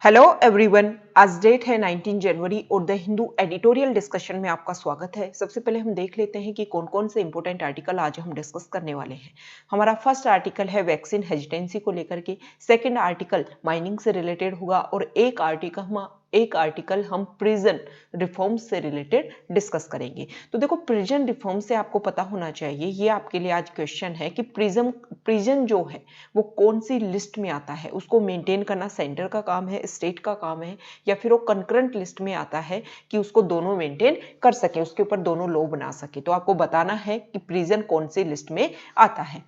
Hello everyone, आज date है 19 जनवरी और द हिंदू एडिटोरियल डिस्कशन में आपका स्वागत है। सबसे पहले हम देख लेते हैं कि कौन कौन से इंपॉर्टेंट आर्टिकल आज हम डिस्कस करने वाले हैं। हमारा फर्स्ट आर्टिकल है वैक्सीन हेजिटेंसी को लेकर के, सेकंड आर्टिकल माइनिंग से रिलेटेड होगा और एक आर्टिकल हम प्रिजन रिफॉर्म्स से रिलेटेड डिस्कस करेंगे। तो देखो, प्रिजन रिफॉर्म से आपको पता होना चाहिए, ये आपके लिए आज क्वेश्चन है कि प्रिजन जो है वो कौन सी लिस्ट में आता है, उसको मेंटेन करना सेंटर का काम है, स्टेट का काम है, या फिर वो कंकरेंट लिस्ट में आता है कि उसको दोनों मेंटेन कर सके, उसके ऊपर दोनों लॉ बना सके। तो आपको बताना है कि प्रिजन कौन सी लिस्ट में आता है।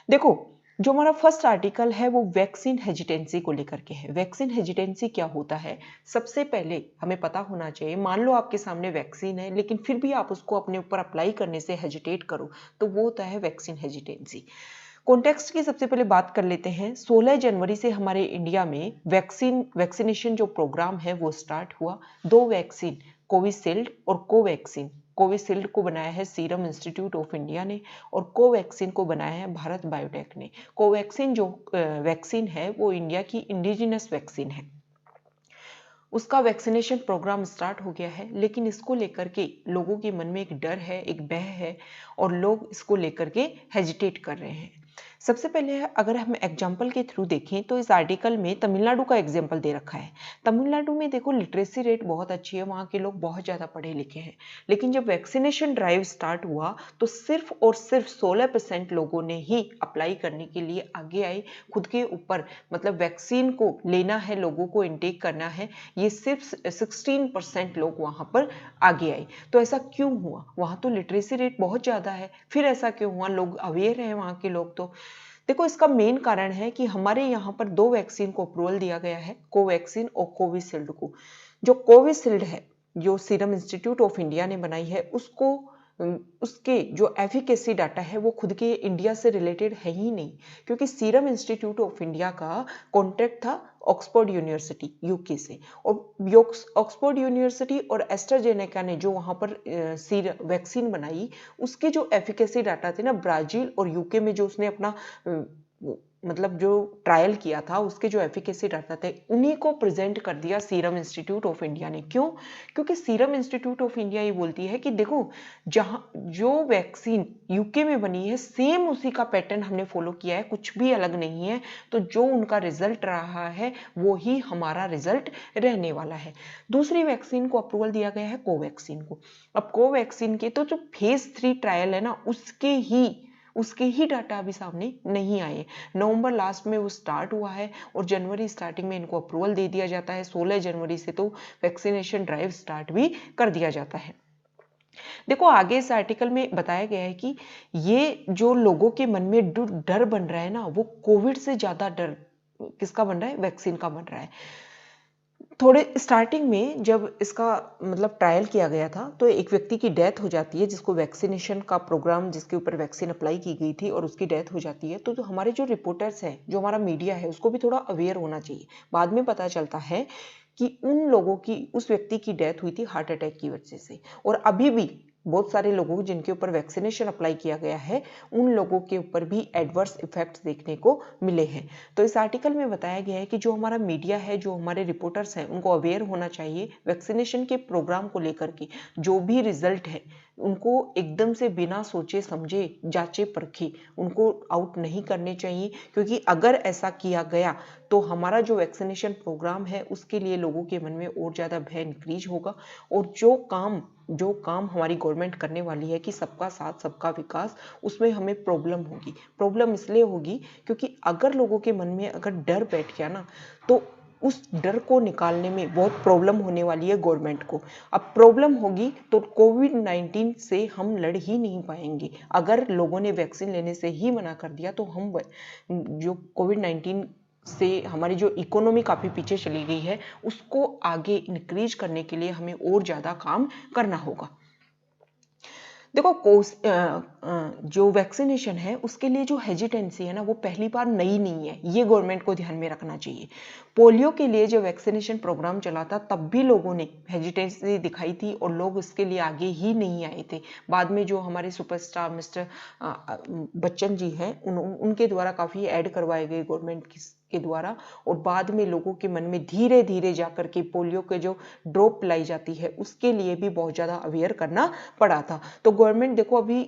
देखो, जो हमारा फर्स्ट आर्टिकल है वो वैक्सीन हेजिटेंसी को लेकर के है। वैक्सीन हेजिटेंसी क्या होता है, सबसे पहले हमें पता होना चाहिए। मान लो आपके सामने वैक्सीन है लेकिन फिर भी आप उसको अपने ऊपर अप्लाई करने से हेजिटेट करो, तो वो होता है वैक्सीन हेजिटेंसी। कॉन्टेक्स्ट की सबसे पहले बात कर लेते हैं। 16 जनवरी से हमारे इंडिया में वैक्सीनेशन जो प्रोग्राम है वो स्टार्ट हुआ। दो वैक्सीन, कोविशील्ड और कोवैक्सीन। कोविशील्ड को बनाया है सीरम इंस्टीट्यूट ऑफ इंडिया ने और कोवैक्सीन को बनाया है भारत बायोटेक ने। कोवैक्सीन जो वैक्सीन है वो इंडिया की इंडिजिनस वैक्सीन है। उसका वैक्सीनेशन प्रोग्राम स्टार्ट हो गया है, लेकिन इसको लेकर के लोगों के मन में एक डर है, एक भय है और लोग इसको लेकर के हेजिटेट कर रहे हैं। सबसे पहले अगर हम एग्जाम्पल के थ्रू देखें तो इस आर्टिकल में तमिलनाडु का एग्जाम्पल दे रखा है। तमिलनाडु में देखो, लिटरेसी रेट बहुत अच्छी है, वहाँ के लोग बहुत ज़्यादा पढ़े लिखे हैं, लेकिन जब वैक्सीनेशन ड्राइव स्टार्ट हुआ तो सिर्फ और सिर्फ 16% लोगों ने ही अप्लाई करने के लिए आगे आए। खुद के ऊपर मतलब वैक्सीन को लेना है, लोगों को इनटेक करना है, ये सिर्फ 16% लोग वहाँ पर आगे आए। तो ऐसा क्यों हुआ? वहाँ तो लिटरेसी रेट बहुत ज़्यादा है, फिर ऐसा क्यों हुआ? लोग अवेयर हैं वहाँ के लोग। तो देखो, इसका मेन कारण है कि हमारे यहाँ पर दो वैक्सीन को अप्रूवल दिया गया है, कोवैक्सीन और कोविशील्ड को। जो कोविशील्ड है, जो सीरम इंस्टीट्यूट ऑफ इंडिया ने बनाई है, उसके जो एफिकेसी डाटा है वो खुद के इंडिया से रिलेटेड है ही नहीं, क्योंकि सीरम इंस्टीट्यूट ऑफ इंडिया का कॉन्ट्रैक्ट था ऑक्सफोर्ड यूनिवर्सिटी यूके से, और ऑक्सफोर्ड यूनिवर्सिटी और एस्ट्राजेनेका ने जो वहाँ पर वैक्सीन बनाई, उसके जो एफिकेसी डाटा थे ना, ब्राजील और यूके में जो उसने अपना मतलब जो ट्रायल किया था, उसके जो एफिकेसी डाटा थे उन्हीं को प्रेजेंट कर दिया सीरम इंस्टीट्यूट ऑफ इंडिया ने। क्यों? क्योंकि सीरम इंस्टीट्यूट ऑफ इंडिया ये बोलती है कि देखो, जहाँ जो वैक्सीन यूके में बनी है सेम उसी का पैटर्न हमने फॉलो किया है, कुछ भी अलग नहीं है, तो जो उनका रिजल्ट रहा है वो ही हमारा रिजल्ट रहने वाला है। दूसरी वैक्सीन को अप्रूवल दिया गया है, कोवैक्सीन को। अब कोवैक्सीन के तो जो फेज 3 ट्रायल है ना, उसके ही डाटा अभी सामने नहीं आए। नवंबर लास्ट में वो स्टार्ट हुआ है और जनवरी स्टार्टिंग में इनको अप्रूवल दे दिया जाता है। 16 जनवरी से तो वैक्सीनेशन ड्राइव स्टार्ट भी कर दिया जाता है। देखो, आगे इस आर्टिकल में बताया गया है कि ये जो लोगों के मन में डर बन रहा है ना, वो कोविड से ज्यादा डर किसका बन रहा है? वैक्सीन का बन रहा है। थोड़े स्टार्टिंग में जब इसका मतलब ट्रायल किया गया था तो एक व्यक्ति की डेथ हो जाती है, जिसको वैक्सीनेशन का प्रोग्राम, जिसके ऊपर वैक्सीन अप्लाई की गई थी, और उसकी डेथ हो जाती है। तो हमारे जो रिपोर्टर्स हैं, जो हमारा मीडिया है, उसको भी थोड़ा अवेयर होना चाहिए। बाद में पता चलता है कि उन लोगों की, उस व्यक्ति की डेथ हुई थी हार्ट अटैक की वजह से, और अभी भी बहुत सारे लोगों जिनके ऊपर वैक्सीनेशन अप्लाई किया गया है, उन लोगों के ऊपर भी एडवर्स इफेक्ट्स देखने को मिले हैं। तो इस आर्टिकल में बताया गया है कि जो हमारा मीडिया है, जो हमारे रिपोर्टर्स हैं, उनको अवेयर होना चाहिए वैक्सीनेशन के प्रोग्राम को लेकर के। जो भी रिजल्ट है उनको एकदम से बिना सोचे समझे, जांचे परखे उनको आउट नहीं करने चाहिए, क्योंकि अगर ऐसा किया गया तो हमारा जो वैक्सीनेशन प्रोग्राम है उसके लिए लोगों के मन में और ज़्यादा भय इंक्रीज होगा, और जो काम हमारी गवर्नमेंट करने वाली है कि सबका साथ सबका विकास, उसमें हमें प्रॉब्लम होगी। प्रॉब्लम इसलिए होगी क्योंकि अगर लोगों के मन में अगर डर बैठ गया ना, तो उस डर को निकालने में बहुत प्रॉब्लम होने वाली है गवर्नमेंट को। अब प्रॉब्लम होगी तो कोविड-19 से हम लड़ ही नहीं पाएंगे। अगर लोगों ने वैक्सीन लेने से ही मना कर दिया तो हम जो कोविड-19 से हमारी जो इकोनॉमी काफ़ी पीछे चली गई है, उसको आगे इंक्रीज करने के लिए हमें और ज़्यादा काम करना होगा। देखो, जो वैक्सीनेशन है उसके लिए जो हेजिटेंसी है ना वो पहली बार नई नहीं है, ये गवर्नमेंट को ध्यान में रखना चाहिए। पोलियो के लिए जो वैक्सीनेशन प्रोग्राम चला था तब भी लोगों ने हेजिटेंसी दिखाई थी और लोग इसके लिए आगे ही नहीं आए थे। बाद में जो हमारे सुपरस्टार मिस्टर बच्चन जी हैं उनके द्वारा काफ़ी ऐड करवाए गए गवर्नमेंट के द्वारा, और बाद में लोगों के मन में धीरे धीरे जाकर के पोलियो के जो ड्रॉप लाई जाती है उसके लिए भी बहुत ज़्यादा अवेयर करना पड़ा था। तो गवर्नमेंट देखो अभी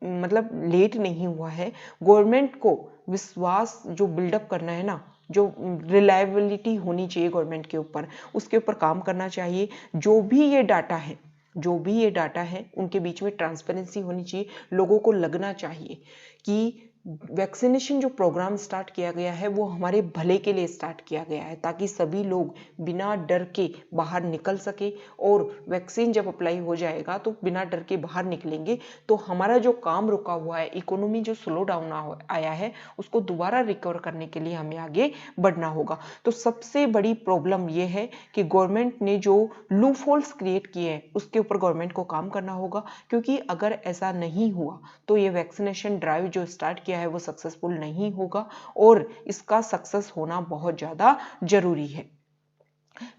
मतलब लेट नहीं हुआ है, गवर्नमेंट को विश्वास जो बिल्डअप करना है ना, जो रिलायबिलिटी होनी चाहिए गवर्नमेंट के ऊपर, उसके ऊपर काम करना चाहिए। जो भी ये डाटा है उनके बीच में ट्रांसपेरेंसी होनी चाहिए। लोगों को लगना चाहिए कि वैक्सीनेशन जो प्रोग्राम स्टार्ट किया गया है वो हमारे भले के लिए स्टार्ट किया गया है, ताकि सभी लोग बिना डर के बाहर निकल सके। और वैक्सीन जब अप्लाई हो जाएगा तो बिना डर के बाहर निकलेंगे तो हमारा जो काम रुका हुआ है, इकोनॉमी जो स्लो डाउन आया है, उसको दोबारा रिकवर करने के लिए हमें आगे बढ़ना होगा। तो सबसे बड़ी प्रॉब्लम ये है कि गवर्नमेंट ने जो लूपहोल्स क्रिएट किए हैं उसके ऊपर गवर्नमेंट को काम करना होगा, क्योंकि अगर ऐसा नहीं हुआ तो ये वैक्सीनेशन ड्राइव जो स्टार्ट किया है वो सक्सेसफुल नहीं होगा, और इसका सक्सेस होना बहुत ज़्यादा जरूरी है।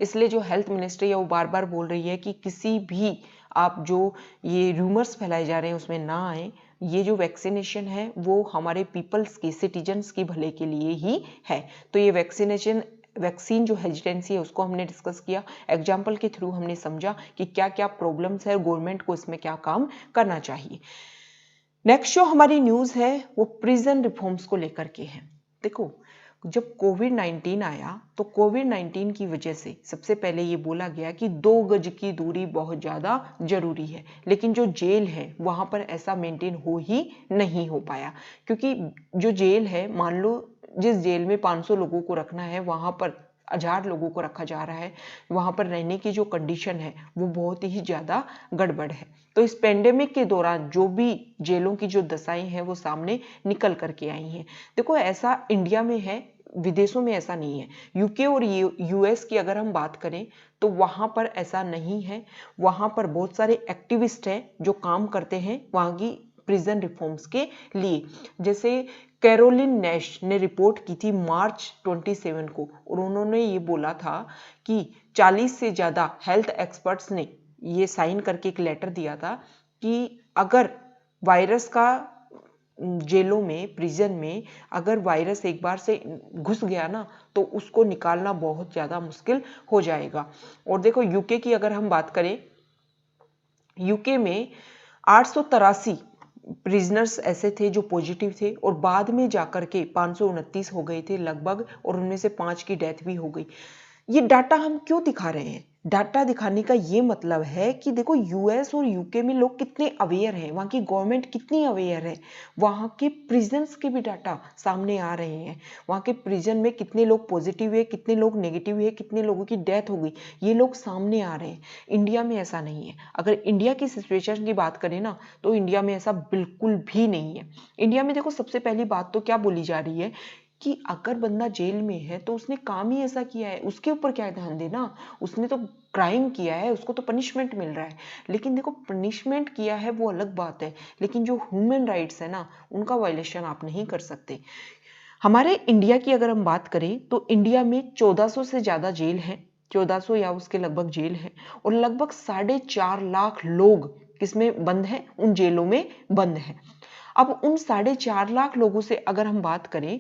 इसलिए जो हेल्थ मिनिस्ट्री है वो बार बार बोल रही है कि किसी भी आप जो ये रूमर्स फैलाए जा रहे हैं उसमें ना आए। ये जो वैक्सीनेशन है वो हमारे पीपल्स की, सिटीजन्स की भले के लिए ही है। तो ये वैक्सीन जो हेजिटेंसी है उसको हमने डिस्कस किया, एग्जाम्पल के थ्रू हमने समझा कि क्या क्या प्रॉब्लम्स है, गवर्नमेंट को इसमें क्या काम करना चाहिए। नेक्स्ट जो हमारी न्यूज है वो प्रिजन रिफॉर्म्स को लेकर के है। देखो जब कोविड-19 आया तो कोविड-19 की वजह से सबसे पहले ये बोला गया कि 2 गज की दूरी बहुत ज़्यादा जरूरी है, लेकिन जो जेल है वहाँ पर ऐसा मेंटेन हो ही नहीं हो पाया। क्योंकि जो जेल है, मान लो जिस जेल में 500 लोगों को रखना है वहाँ पर 1000 लोगों को रखा जा रहा है, वहाँ पर रहने की जो कंडीशन है वो बहुत ही ज़्यादा गड़बड़ है। तो इस पेंडेमिक के दौरान जो भी जेलों की जो दशाएं हैं वो सामने निकल करके आई हैं। देखो ऐसा इंडिया में है, विदेशों में ऐसा नहीं है। यूके और यूएस की अगर हम बात करें तो वहाँ पर ऐसा नहीं है। वहाँ पर बहुत सारे एक्टिविस्ट हैं जो काम करते हैं वहाँ की प्रिजन रिफॉर्म्स के लिए। जैसे कैरोलिन नैश ने रिपोर्ट की थी मार्च 27 को, और उन्होंने ये बोला था कि 40 से ज़्यादा हेल्थ एक्सपर्ट्स ने ये साइन करके एक लेटर दिया था कि अगर वायरस का जेलों में, प्रिजन में अगर वायरस एक बार से घुस गया ना तो उसको निकालना बहुत ज़्यादा मुश्किल हो जाएगा। और देखो यूके की अगर हम बात करें, यूके में 883 प्रिजनर्स ऐसे थे जो पॉजिटिव थे, और बाद में जाकर के 529 हो गए थे लगभग, और उनमें से 5 की डेथ भी हो गई। ये डाटा हम क्यों दिखा रहे हैं? डाटा दिखाने का ये मतलब है कि देखो यूएस और यूके में लोग कितने अवेयर हैं, वहाँ की गवर्नमेंट कितनी अवेयर है। वहाँ के प्रिजन्स के भी डाटा सामने आ रहे हैं, वहाँ के प्रिजन में कितने लोग पॉजिटिव है, कितने लोग नेगेटिव है, कितने लोगों की डेथ हो गई, ये लोग सामने आ रहे हैं। इंडिया में ऐसा नहीं है। अगर इंडिया की सिचुएशन की बात करें ना तो इंडिया में ऐसा बिल्कुल भी नहीं है। इंडिया में देखो सबसे पहली बात तो क्या बोली जा रही है कि अगर बंदा जेल में है तो उसने काम ही ऐसा किया है, उसके ऊपर क्या ध्यान देना, उसने तो क्राइम किया है, उसको तो पनिशमेंट मिल रहा है। लेकिन देखो पनिशमेंट किया है वो अलग बात है, लेकिन जो ह्यूमन राइट्स है ना उनका वायलेशन आप नहीं कर सकते। हमारे इंडिया की अगर हम बात करें तो इंडिया में 1400 से ज्यादा जेल हैं, 1400 या उसके लगभग जेल हैं, और लगभग 4.5 लाख लोग किसमें बंद हैं? उन जेलों में बंद हैं। अब उन 4.5 लाख लोगों से अगर हम बात करें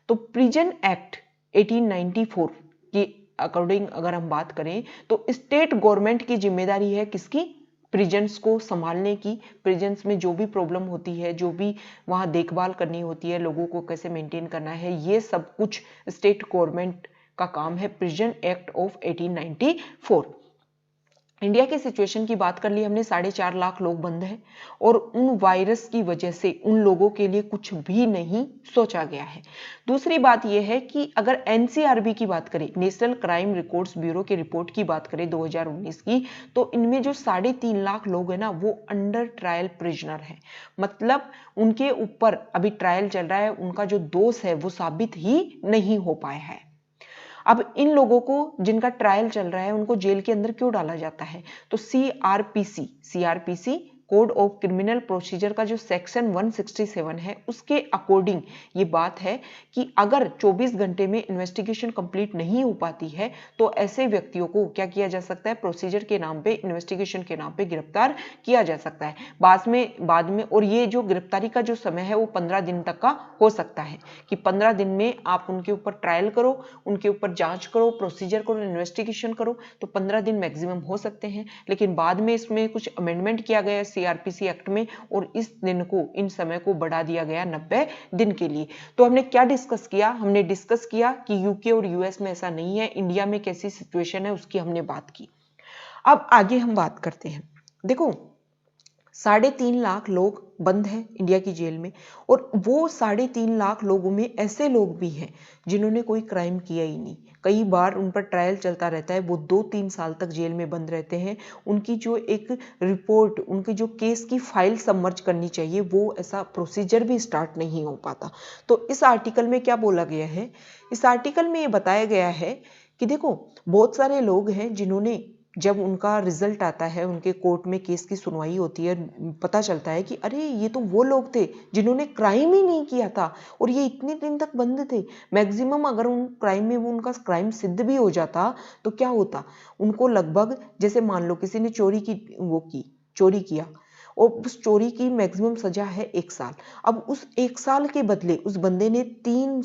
तो प्रिजन एक्ट 1894 के अकॉर्डिंग अगर हम बात करें तो स्टेट गवर्नमेंट की जिम्मेदारी है किसकी? प्रिजन्स को संभालने की। प्रिजन्स में जो भी प्रॉब्लम होती है, जो भी वहाँ देखभाल करनी होती है, लोगों को कैसे मेंटेन करना है, ये सब कुछ स्टेट गवर्नमेंट का काम है। Prison act of 1894। इंडिया की सिचुएशन की बात कर ली हमने, 4.5 लाख लोग बंद हैं, और उन वायरस की वजह से उन लोगों के लिए कुछ भी नहीं सोचा गया है। दूसरी बात यह है कि अगर एनसीआरबी की बात करें, नेशनल क्राइम रिकॉर्ड्स ब्यूरो की रिपोर्ट की बात करें 2019 की, तो इनमें जो 3.5 लाख लोग हैं ना वो अंडर ट्रायल प्रिजनर है। मतलब उनके ऊपर अभी ट्रायल चल रहा है, उनका जो दोष है वो साबित ही नहीं हो पाया है। अब इन लोगों को जिनका ट्रायल चल रहा है उनको जेल के अंदर क्यों डाला जाता है? तो CrPC code of criminal procedure का जो सेक्शन 167 है उसके अकॉर्डिंग ये बात है कि अगर 24 घंटे में इन्वेस्टिगेशन कंप्लीट नहीं हो पाती है तो ऐसे व्यक्तियों को क्या किया जा सकता है, प्रोसीजर के नाम पे, इन्वेस्टिगेशन के नाम पे गिरफ्तार किया जा सकता है। बाद में और ये जो गिरफ्तारी का जो समय है वो 15 दिन तक का हो सकता है कि 15 दिन में आप उनके ऊपर ट्रायल करो, उनके ऊपर जांच करो, प्रोसीजर करो, इन्वेस्टिगेशन करो, तो 15 दिन मैक्सिमम हो सकते हैं। लेकिन बाद में इसमें कुछ अमेंडमेंट किया गया सीआरपीसी एक्ट में और इस दिन को, इन समय को बढ़ा दिया गया 90 दिन के लिए। तो हमने क्या डिस्कस किया? हमने डिस्कस किया कि यूके और यूएस में ऐसा नहीं है, इंडिया में कैसी सिचुएशन है उसकी हमने बात की। अब आगे हम बात करते हैं। देखो 3.5 लाख लोग बंद हैं इंडिया की जेल में और वो 3.5 लाख लोगों में ऐसे लोग भी हैं जिन्होंने कोई क्राइम किया ही नहीं। कई बार उन पर ट्रायल चलता रहता है, वो 2-3 साल तक जेल में बंद रहते हैं। उनकी जो एक रिपोर्ट, उनकी जो केस की फाइल सबमर्ज करनी चाहिए वो ऐसा प्रोसीजर भी स्टार्ट नहीं हो पाता। तो इस आर्टिकल में क्या बोला गया है? इस आर्टिकल में ये बताया गया है कि देखो बहुत सारे लोग हैं जिन्होंने, जब उनका रिजल्ट आता है, उनके कोर्ट में केस की सुनवाई होती है, पता चलता है कि अरे ये तो वो लोग थे जिन्होंने क्राइम ही नहीं किया था और ये इतने दिन तक बंद थे। मैक्सिमम अगर उन क्राइम में वो उनका क्राइम सिद्ध भी हो जाता तो क्या होता, उनको लगभग, जैसे मान लो किसी ने चोरी किया और उस चोरी की मैक्सिमम सजा है 1 साल। अब उस 1 साल के बदले उस बंदे ने 3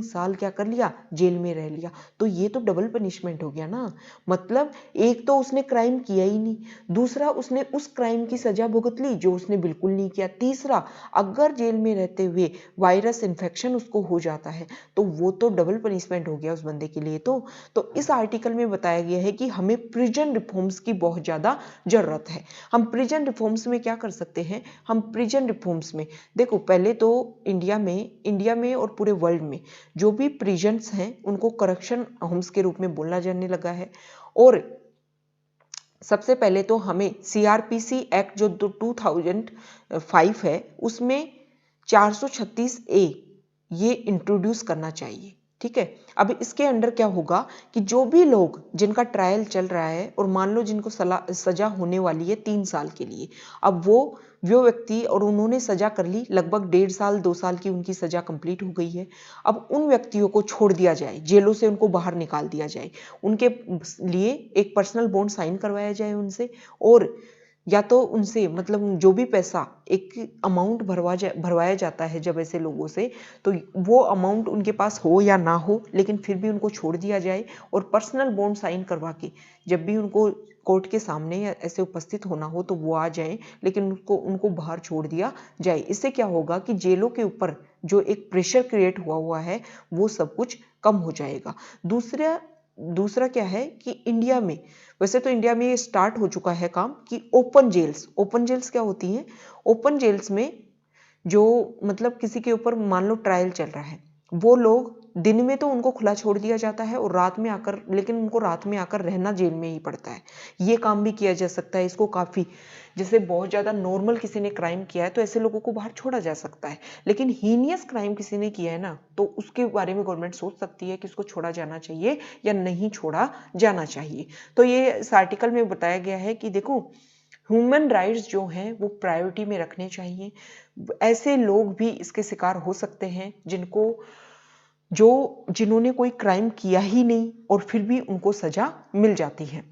साल क्या कर लिया, जेल में रह लिया। तो ये तो डबल पनिशमेंट हो गया ना। मतलब एक तो उसने क्राइम किया ही नहीं, दूसरा उसने उस क्राइम की सजा भुगत ली जो उसने बिल्कुल नहीं किया, तीसरा अगर जेल में रहते हुए वायरस इन्फेक्शन उसको हो जाता है तो वो तो डबल पनिशमेंट हो गया उस बंदे के लिए। तो इस आर्टिकल में बताया गया है कि हमें प्रिजन रिफॉर्म्स की बहुत ज्यादा जरूरत है। हम प्रिजन रिफॉर्म्स में क्या कर सकते हैं? हम प्रिजन रिफॉर्म्स में देखो, पहले तो इंडिया में और पूरे वर्ल्ड में जो भी प्रिजन्स हैं उनको करेक्शन होम्स के रूप में बोलना जाने लगा है। और सबसे पहले तो हमें सीआरपीसी एक्ट जो 2005 है उसमें 436A ये इंट्रोड्यूस करना चाहिए। ठीक है, अब इसके अंडर क्या होगा कि जो भी लोग जिनका ट्रायल चल रहा है और मान लो जिनको सजा होने वाली है 3 साल के लिए, अब वो व्यक्ति और उन्होंने सजा कर ली, लगभग 1.5 साल 2 साल की उनकी सजा कंप्लीट हो गई है। अब उन व्यक्तियों को छोड़ दिया जाए, जेलों से उनको बाहर निकाल दिया जाए, उनके लिए एक पर्सनल बॉन्ड साइन करवाया जाए उनसे, और या तो उनसे मतलब जो भी पैसा एक अमाउंट भरवाया जाता है जब ऐसे लोगों से, तो वो अमाउंट उनके पास हो या ना हो लेकिन फिर भी उनको छोड़ दिया जाए और पर्सनल बॉन्ड साइन करवा के जब भी उनको कोर्ट के सामने या ऐसे उपस्थित होना हो तो वो आ जाए, लेकिन उनको बाहर छोड़ दिया जाए। इससे क्या होगा कि जेलों के ऊपर जो एक प्रेशर क्रिएट हुआ है वो सब कुछ कम हो जाएगा। दूसरा क्या है कि इंडिया में, वैसे तो इंडिया में ये स्टार्ट हो चुका है काम कि ओपन जेल्स क्या होती हैं? ओपन जेल्स में जो मतलब किसी के ऊपर मान लो ट्रायल चल रहा है, वो लोग दिन में तो उनको खुला छोड़ दिया जाता है और लेकिन उनको रात में आकर रहना जेल में ही पड़ता है। ये काम भी किया जा सकता है। इसको काफी, जैसे बहुत ज्यादा नॉर्मल किसी ने क्राइम किया है तो ऐसे लोगों को बाहर छोड़ा जा सकता है, लेकिन हीनियस क्राइम किसी ने किया है ना तो उसके बारे में गवर्नमेंट सोच सकती है कि उसको छोड़ा जाना चाहिए या नहीं छोड़ा जाना चाहिए। तो ये इस आर्टिकल में बताया गया है कि देखो ह्यूमन राइट्स जो हैं वो प्रायोरिटी में रखने चाहिए। ऐसे लोग भी इसके शिकार हो सकते हैं जिन्होंने कोई क्राइम किया ही नहीं और फिर भी उनको सजा मिल जाती है।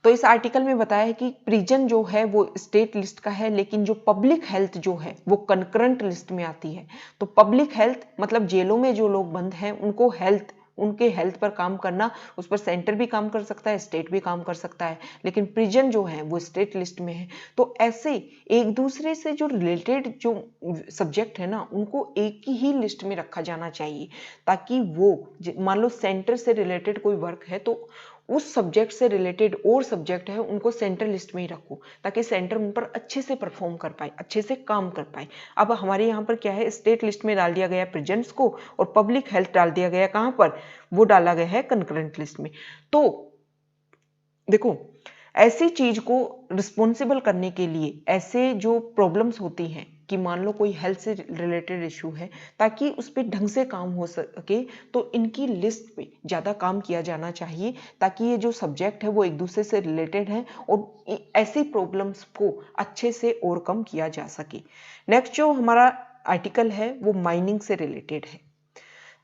तो इस आर्टिकल में बताया है कि प्रिजन जो है वो स्टेट लिस्ट का है, लेकिन जो पब्लिक हेल्थ जो है वो कंकरेंट लिस्ट में आती है। तो पब्लिक हेल्थ मतलब जेलों में जो लोग बंद हैं उनके हेल्थ पर काम करना, उस पर सेंटर भी काम कर सकता है, स्टेट भी काम कर सकता है, लेकिन प्रिजन जो है वो स्टेट लिस्ट में है। तो ऐसे एक दूसरे से जो रिलेटेड जो सब्जेक्ट है ना उनको एक ही लिस्ट में रखा जाना चाहिए, ताकि वो मान लो सेंटर से रिलेटेड कोई वर्क है तो उस सब्जेक्ट से रिलेटेड और सब्जेक्ट है उनको सेंटर लिस्ट में ही रखो, ताकि सेंटर उन पर अच्छे से परफॉर्म कर पाए, अच्छे से काम कर पाए। अब हमारे यहाँ पर क्या है, स्टेट लिस्ट में डाल दिया गया प्रिजन्स को और पब्लिक हेल्थ डाल दिया गया कहाँ पर, वो डाला गया है कंकरेंट लिस्ट में। तो देखो ऐसी चीज को रिस्पॉन्सिबल करने के लिए ऐसे जो प्रॉब्लम्स होती हैं कि मान लो कोई हेल्थ से रिलेटेड इशू है, ताकि उस पर ढंग से काम हो सके, तो इनकी लिस्ट पे ज़्यादा काम किया जाना चाहिए, ताकि ये जो सब्जेक्ट है वो एक दूसरे से रिलेटेड है और ऐसी प्रॉब्लम्स को अच्छे से ओवरकम किया जा सके। नेक्स्ट जो हमारा आर्टिकल है वो माइनिंग से रिलेटेड है।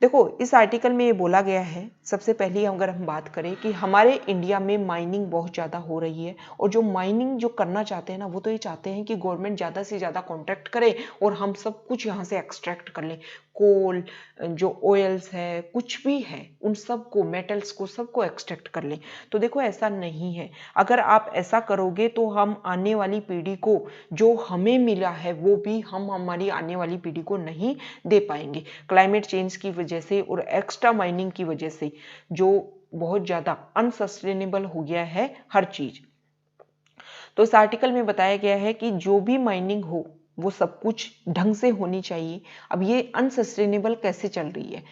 देखो, इस आर्टिकल में ये बोला गया है, सबसे पहले अगर हम बात करें कि हमारे इंडिया में माइनिंग बहुत ज़्यादा हो रही है, और जो माइनिंग जो करना चाहते हैं ना, वो तो ये चाहते हैं कि गवर्नमेंट ज़्यादा से ज़्यादा कॉन्ट्रैक्ट करे और हम सब कुछ यहाँ से एक्सट्रैक्ट कर लें। कोल, जो ऑयल्स है, कुछ भी है, उन सब को, मेटल्स को, सबको एक्सट्रैक्ट कर लें। तो देखो, ऐसा नहीं है। अगर आप ऐसा करोगे तो हम आने वाली पीढ़ी को जो हमें मिला है वो भी हम हमारी आने वाली पीढ़ी को नहीं दे पाएंगे। क्लाइमेट चेंज की वजह से और एक्स्ट्रा माइनिंग की वजह से जो बहुत ज्यादा अनसस्टेनेबल हो गया है हर चीज। तो इस आर्टिकल में बताया गया है कि जो भी माइनिंग हो वो सब कुछ ढंग से होनी चाहिए। अब ये अनसस्टेनेबल कैसे चल रही है,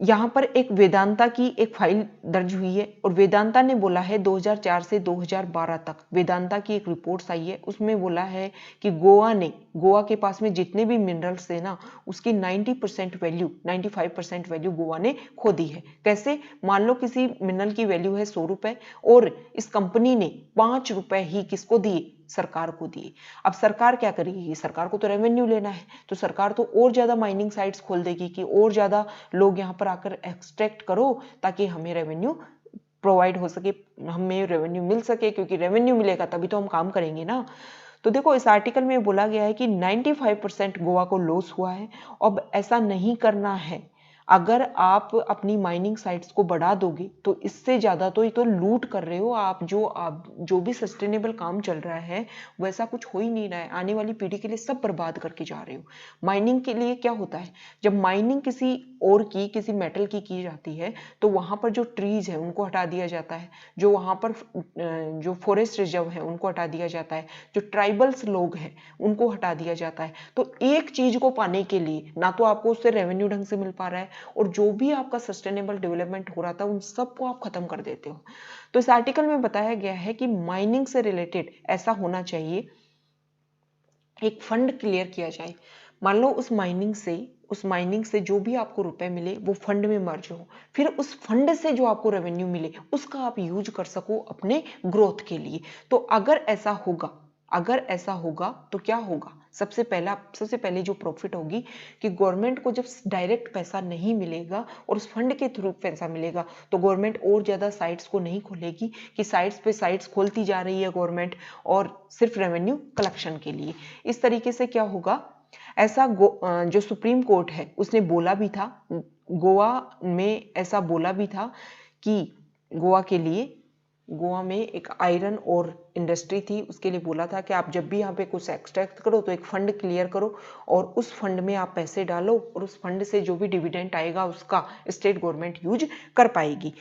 यहाँ पर एक वेदांता की एक फाइल दर्ज हुई है, और वेदांता ने बोला है 2004 से 2012 तक वेदांता की एक रिपोर्ट्स आई है, उसमें बोला है कि गोवा के पास में जितने भी मिनरल्स थे ना, उसकी 90% वैल्यू, 95% वैल्यू गोवा ने खो दी है। कैसे? मान लो किसी मिनरल की वैल्यू है 100 रुपए, और इस कंपनी ने 5 रुपए ही किसको दिए? सरकार को दिए। अब सरकार क्या करेगी? सरकार को तो रेवेन्यू लेना है, तो सरकार तो और ज्यादा माइनिंग साइट्स खोल देगी कि और ज्यादा लोग यहाँ पर आकर एक्सट्रैक्ट करो, ताकि हमें रेवेन्यू प्रोवाइड हो सके, हमें रेवेन्यू मिल सके, क्योंकि रेवेन्यू मिलेगा तभी तो हम काम करेंगे ना। तो देखो, इस आर्टिकल में बोला गया है कि 95% गोवा को लॉस हुआ है। अब ऐसा नहीं करना है। अगर आप अपनी माइनिंग साइट्स को बढ़ा दोगे तो इससे ज्यादा तो ये तो लूट कर रहे हो आप। जो भी सस्टेनेबल काम चल रहा है वैसा कुछ हो ही नहीं रहा है। आने वाली पीढ़ी के लिए सब बर्बाद करके जा रहे हो। माइनिंग के लिए क्या होता है, जब माइनिंग किसी और की, किसी मेटल की जाती है, तो वहां पर जो ट्रीज है उनको हटा दिया जाता है, जो वहां पर जो फॉरेस्ट रिजर्व है उनको हटा दिया जाता है, जो ट्राइबल्स लोग हैं उनको हटा दिया जाता है। तो एक चीज को पाने के लिए ना तो आपको उससे रेवेन्यू ढंग से मिल पा रहा है, और जो भी आपका सस्टेनेबल डेवलपमेंट हो रहा था उन सबको आप खत्म कर देते हो। तो इस आर्टिकल में बताया गया है कि माइनिंग से रिलेटेड ऐसा होना चाहिए, एक फंड क्लियर किया जाए। मान लो उस माइनिंग से जो भी आपको रुपए मिले वो फंड में मर्ज हो, फिर उस फंड से जो आपको रेवेन्यू मिले उसका आप यूज कर सको अपने ग्रोथ के लिए। तो अगर ऐसा होगा तो क्या होगा? सबसे पहले जो प्रॉफिट होगी कि गवर्नमेंट को जब डायरेक्ट पैसा नहीं मिलेगा और उस फंड के थ्रू पैसा मिलेगा, तो गवर्नमेंट और ज्यादा साइट्स को नहीं खोलेगी कि साइट्स पे साइट्स खोलती जा रही है गवर्नमेंट, और सिर्फ रेवेन्यू कलेक्शन के लिए। इस तरीके से क्या होगा, ऐसा जो सुप्रीम कोर्ट है उसने बोला भी था, गोवा में ऐसा बोला भी था कि गोवा में एक आयरन और इंडस्ट्री थी, उसके लिए बोला था कि आप जब भी यहाँ पे कुछ एक्सट्रैक्ट करो तो एक फंड क्लियर करो, और उस फंड में आप पैसे डालो, और उस फंड से जो भी डिविडेंड आएगा उसका स्टेट गवर्नमेंट यूज कर पाएगी।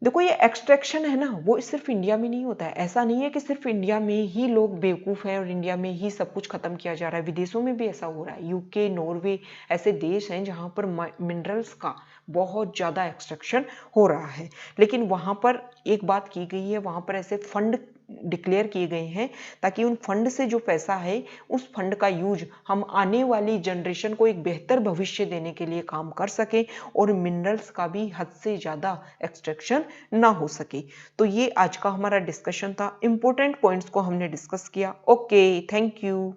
देखो, ये एक्सट्रैक्शन है ना, वो सिर्फ इंडिया में नहीं होता है। ऐसा नहीं है कि सिर्फ इंडिया में ही लोग बेवकूफ हैं और इंडिया में ही सब कुछ खत्म किया जा रहा है, विदेशों में भी ऐसा हो रहा है। यूके, नॉर्वे ऐसे देश हैं जहां पर मिनरल्स का बहुत ज्यादा एक्सट्रैक्शन हो रहा है, लेकिन वहां पर एक बात की गई है, वहां पर ऐसे फंड डिक्लेयर किए गए हैं, ताकि उन फंड से जो पैसा है उस फंड का यूज हम आने वाली जनरेशन को एक बेहतर भविष्य देने के लिए काम कर सके, और मिनरल्स का भी हद से ज्यादा एक्सट्रैक्शन ना हो सके। तो ये आज का हमारा डिस्कशन था, इंपॉर्टेंट पॉइंट्स को हमने डिस्कस किया। Okay, thank you.